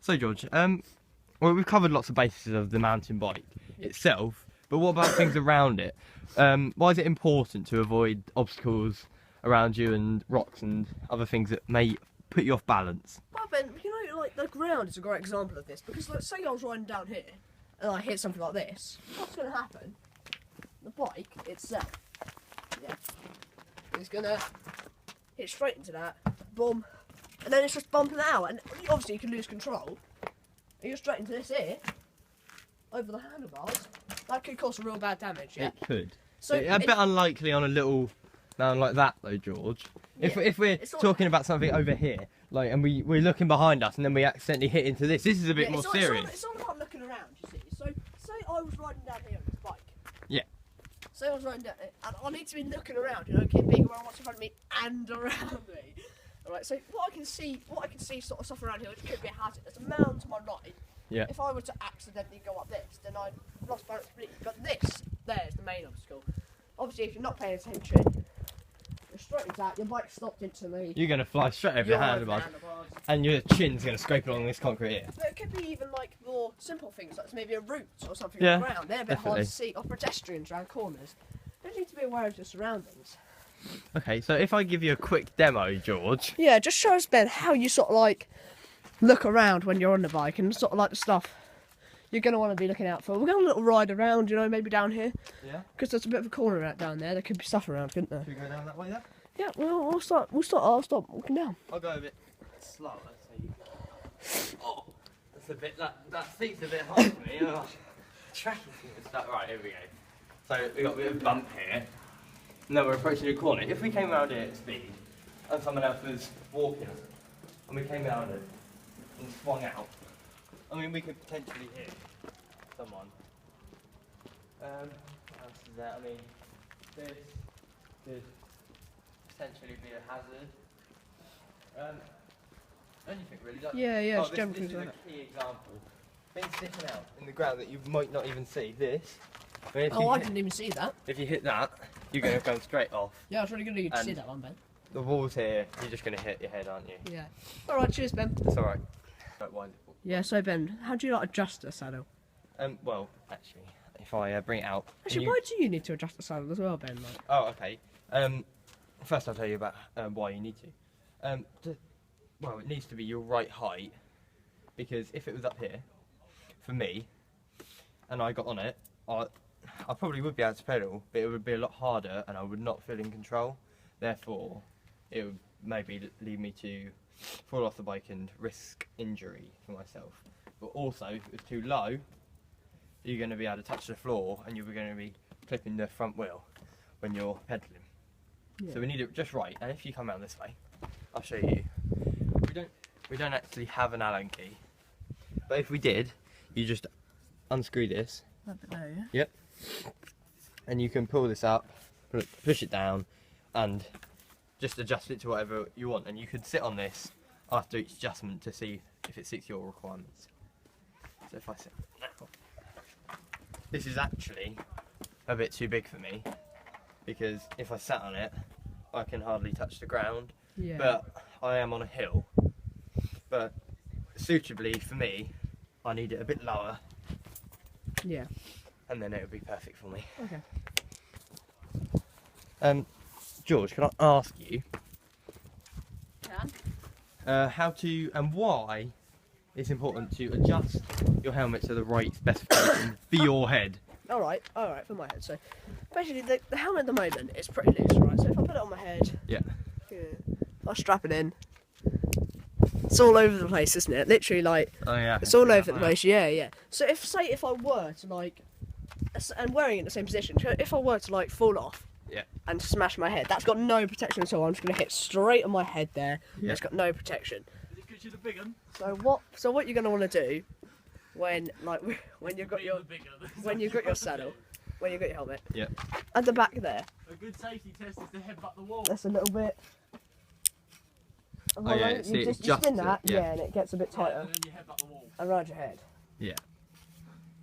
So George, well, we've covered lots of bases of the mountain bike itself, but what about things around it? Why is it important to avoid obstacles around you and rocks and other things that may put you off balance? Well, Ben, you know, like the ground is a great example of this because, like, say I was riding down here and I hit something like this. What's going to happen? The bike itself, is going to hit straight into that, boom, and then it's just bumping out, and obviously you can lose control. And you're straight into this here, over the handlebars. That could cause some real bad damage. Yeah, It could. So A bit unlikely on a little mountain like that, though, George. If we're talking about something over here, like, and we're looking behind us, and then we accidentally hit into this, this is a bit more serious. It's all about looking around, you see. So, say I was riding down here on this bike. Yeah. Say I was riding down here, and I need to be looking around, you know, keep being around what's in front of me and around me. Alright, so what I can see sort of stuff around here, which could be a hazard. There's a mound to my right. Yeah. If I were to accidentally go up this, then I'd lost balance completely. But this, there's the main obstacle. Obviously, if you're not paying attention, you're straight into that, your bike stopped into me. You're going to fly straight over the handlebars, and your chin's going to scrape along this concrete here. But it could be even like more simple things, like maybe a root or something Yeah, on the ground. They're a bit hard to see, or pedestrians around corners. You just need to be aware of your surroundings. Okay, so if I give you a quick demo, George. Yeah, just show us, Ben, how you sort of like look around when you're on the bike and sort of like the stuff you're going to want to be looking out for. We're going a little ride around, you know, maybe down here. Yeah. Because there's a bit of a corner out down there. There could be stuff around, couldn't there? Should we go down that way there? Yeah, well, I'll start walking down. I'll go a bit slower, so you can... Oh, that's a bit, that seat's a bit hard for me. Oh, tracking and stuff. Right, here we go. So we've got a bit of a bump here. And then we're approaching a corner. If we came around here at speed, and someone else was walking, and we came around it and swung out, I mean, we could potentially hit someone. What else is there? I mean, this could potentially be a hazard. Anything really. Like, Yeah, this is a key example. Things sticking out in the ground that you might not even see. This. I mean, I didn't even see that. If you hit that, you're going to go straight off. Yeah, I was really good of you to see that one, Ben. The wall's here, you're just going to hit your head, aren't you? Yeah. Alright, cheers, Ben. It's alright. Yeah, so Ben, how do you like adjust the saddle? Well, actually, if I bring it out... Actually, why do you need to adjust the saddle as well, Ben? Like? Oh, okay. First I'll tell you about why you need to. Well, it needs to be your right height, because if it was up here, for me, and I got on it, I probably would be able to pedal, but it would be a lot harder and I would not feel in control. Therefore, it would maybe lead me to fall off the bike and risk injury for myself. But also, if it was too low, you're going to be able to touch the floor and you're going to be clipping the front wheel when you're pedaling. Yeah. So we need it just right. And if you come around this way, I'll show you. We don't actually have an Allen key, but if we did, you just unscrew this. That bit there, yeah? Yep. And you can pull this up, push it down, and just adjust it to whatever you want. And you could sit on this after each adjustment to see if it suits your requirements. So if I sit now, this is actually a bit too big for me, because if I sat on it, I can hardly touch the ground. Yeah. But I am on a hill. But suitably for me, I need it a bit lower. Yeah. And then it would be perfect for me. Okay. George, can I ask you? Can? How to and why it's important to adjust your helmet to the right specification for your head. Alright, for my head. So basically the helmet at the moment is pretty loose, right? So if I put it on my head, if I strap it in, it's all over the place, isn't it? Literally, like, it's all over the place, yeah. So if I were to, like, and wearing it in the same position, if I were to, like, fall off and smash my head, that's got no protection at all. I'm just going to hit straight on my head there. It's got no protection. Is it because you're the big one? So what you're going to want to do when you've got your saddle, when you've got your helmet, at the back there. A good safety test is to headbutt the wall. That's a little bit. Oh yeah, see, you just spin that, and it gets a bit tighter. And then you headbutt the wall. Around your head. Yeah.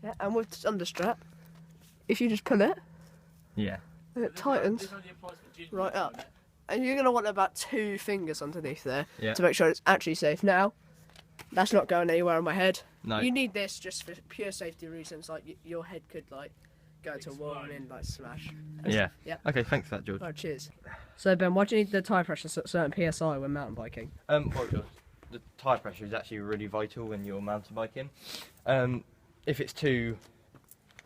Yeah, and with this understrap, if you just pull it, it tightens right up. And you're going to want about 2 fingers underneath there to make sure it's actually safe. Now, That's not going anywhere on my head. No. You need this just for pure safety reasons. Like your head could like go to a wall and then like smash. Yeah. Yeah. Okay, thanks for that, George. Right, cheers. So Ben, why do you need the tyre pressure at a certain PSI when mountain biking? Well, George, the tyre pressure is actually really vital when you're mountain biking. If it's too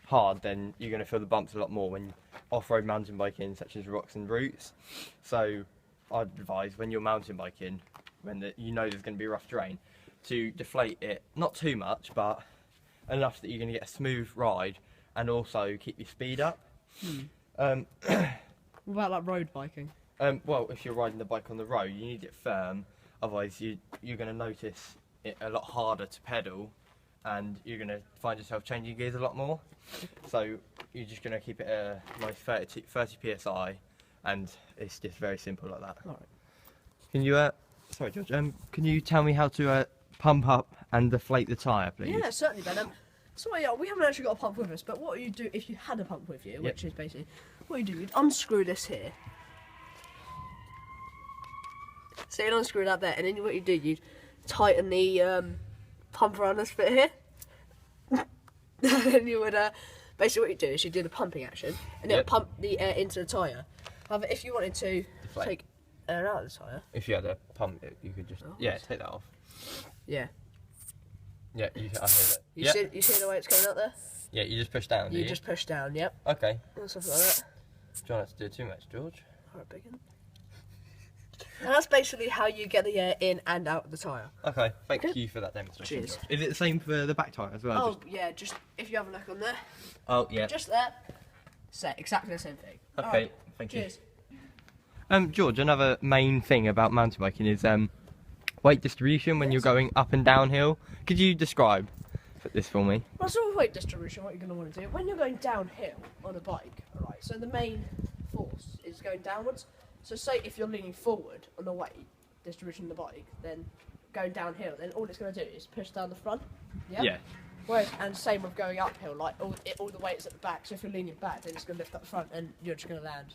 hard, then you're going to feel the bumps a lot more when off-road mountain biking, such as rocks and roots. So I'd advise when you're mountain biking, when you know there's going to be rough terrain, to deflate it, not too much, but enough that you're going to get a smooth ride and also keep your speed up. What about like road biking? Well, if you're riding the bike on the road, you need it firm, otherwise you're going to notice it a lot harder to pedal and you're going to find yourself changing gears a lot more. So you're just going to keep it a nice 30 psi, and it's just very simple like that. Alright. Can you, sorry George, can you tell me how to pump up and deflate the tyre, please? Yeah, certainly, Ben. So yeah, we haven't actually got a pump with us, but what you do if you had a pump with you, which is basically what you do, you'd unscrew this here. So you'd unscrew that there, and then what you do, you'd tighten the pump around this bit here. And then you would basically what you do is you do the pumping action, and it'll pump the air into the tyre. However, if you wanted to take air out of the tyre, if you had a pump, you could just take that off. yeah. Yeah, I hear that. You see the way it's coming out there? Yeah, you just push down. You just push down. Yep. Okay. And stuff like that. Try not to do too much, George. Alright, big one. And that's basically how you get the air in and out of the tyre. Okay, thank you for that demonstration. Cheers. George. Is it the same for the back tyre as well? Oh, yeah, just if you have a look on there. Oh, yeah. Just there. Exactly the same thing. Okay, Alright, thank cheers. you. George, another main thing about mountain biking is weight distribution when you're going up and downhill. Could you describe this for me? Well, sort of weight distribution, what you're going to want to do, when you're going downhill on a bike, alright, so the main force is going downwards. So say if you're leaning forward on the weight distribution of the bike, then going downhill, then all it's going to do is push down the front. Yeah. Whereas, and same with going uphill, like all the weight is at the back, so if you're leaning back, then it's going to lift up the front and you're just going to land.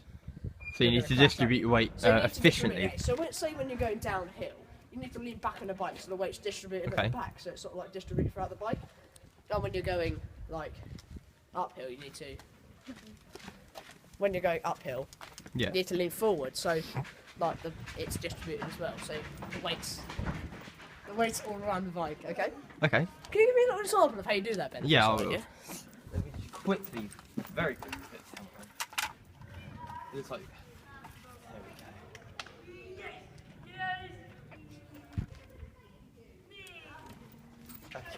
So you need to distribute your weight efficiently. So say when you're going downhill, you need to lean back on the bike so the weight's distributed at the back, so it's sort of like distributed throughout the bike. And when you're going like uphill, you need to. When you're going uphill, you need to lean forward, so like it's distributed as well. So the weight's all around the bike. Okay. Okay. Can you give me a little example of how you do that, Ben? Yeah, I will. Let me just quickly, very quickly. It's like.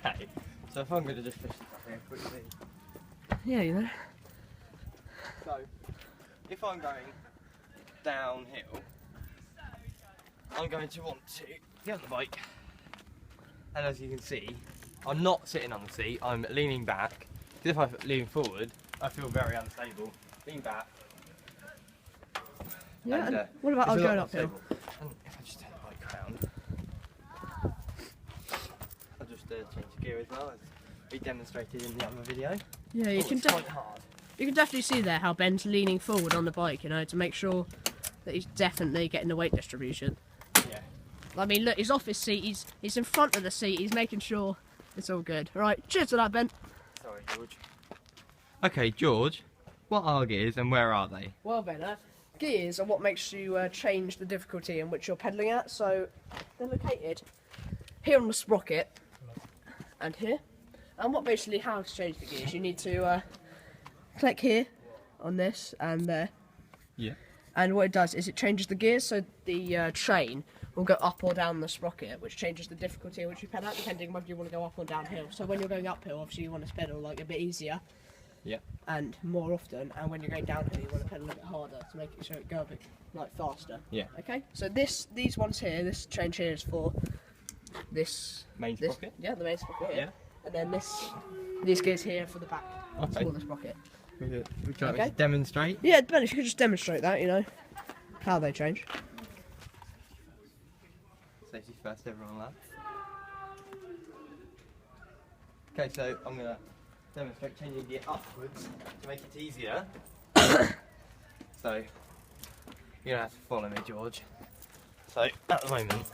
Okay, so if I'm going to just push this up here quickly. Yeah, you know. So, if I'm going downhill, I'm going to want to get on the bike. And as you can see, I'm not sitting on the seat, I'm leaning back. Because if I lean forward, I feel very unstable. Lean back. Yeah, and, what about going uphill? And if I just turn the bike around, I'll just change the gear as well, as we demonstrated in the other video. Yeah, you can quite hard. You can definitely see there how Ben's leaning forward on the bike, you know, to make sure that he's definitely getting the weight distribution. Yeah. I mean, look, he's off his seat, he's in front of the seat, he's making sure it's all good. Right, cheers to that, Ben. Sorry, George. Okay, George, what are gears and where are they? Well, Ben, gears are what makes you change the difficulty in which you're pedalling at, so they're located here on the sprocket and here. And what basically how to change the gears, you need to click here on this and there. Yeah. And what it does is it changes the gears, so the train will go up or down the sprocket, which changes the difficulty in which you pedal, depending on whether you want to go up or downhill. So when you're going uphill, obviously you want to pedal like a bit easier. Yeah. And more often, and when you're going downhill, you want to pedal a bit harder to make it so it go a bit like faster. Yeah. Okay. So these ones here, this change here is for this main sprocket. Yeah, the main sprocket here. Yeah. And then these gears here for the back. Okay. For the sprocket. Would you like me to demonstrate? Yeah, Ben, if you could just demonstrate that, you know, how they change. Safety first, everyone laugh. Okay, so I'm going to demonstrate changing gear upwards to make it easier. So, you're going to have to follow me, George. So, at the moment,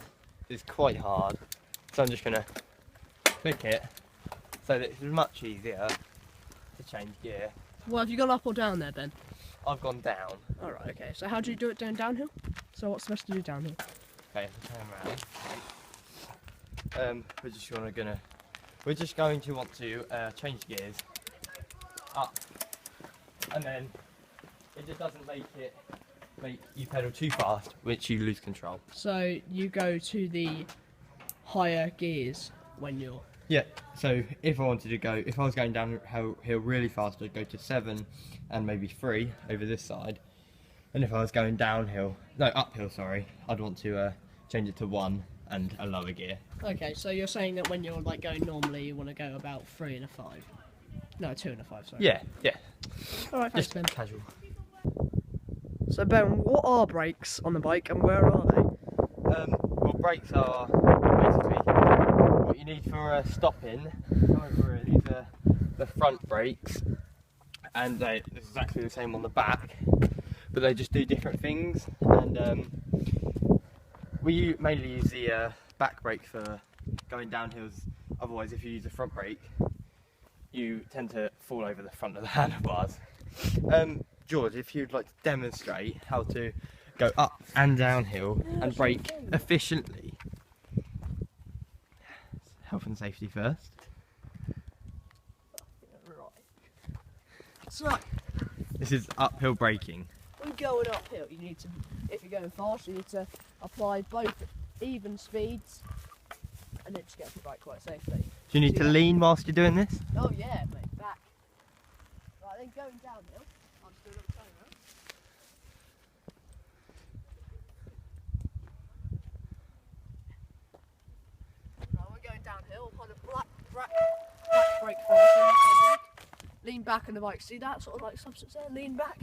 it's quite hard So I'm just going to click it so that it's much easier to change gear. Well, have you gone up or down there, Ben? I've gone down. Alright, okay. So how do you do it downhill? So what's the best to do downhill? Okay, turn around. We're just going to want to change gears up, and then it just doesn't make you pedal too fast, which you lose control. So you go to the higher gears when you're... Yeah, so if I was going downhill really fast, I'd go to 7 and maybe 3 over this side. And if I was going uphill, I'd want to change it to 1 and a lower gear. Okay, so you're saying that when you're like going normally, you want to go about 3 and a 5. No, 2 and a 5, sorry. Yeah. Alright, thanks, Just Ben. casual. So Ben, what are brakes on the bike and where are they? Well, brakes are basically what you need for stopping. These are the front brakes, and they're exactly the same on the back, but they just do different things. And we mainly use the back brake for going down hills. Otherwise, if you use the front brake, you tend to fall over the front of the handlebars. George, if you'd like to demonstrate how to go up and downhill and brake efficiently. Health and safety first. So, This is uphill braking. when going uphill, you need to, if you're going fast, you need to apply both even speeds and then just get off the bike quite safely. Do you need to lean whilst you're doing this? Oh yeah, mate, back. Right, then going downhill, I'll just do a little turn around. Right, we're going downhill, kind of black brake first, then left brake. Lean back on the bike, see that sort of like substance there? Lean back.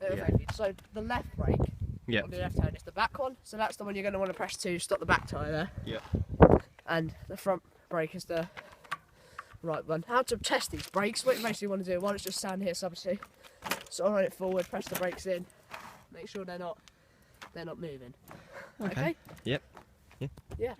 Yeah. So the left brake Yeah. on the left hand is the back one, so that's the one you're going to want to press to stop the back tyre there. Yeah. And the front brake is the right one. How to test these brakes, what you basically want to do, one is just stand here subsea, sort of run it forward, press the brakes in, make sure they're not moving. Okay? Yep. Yeah.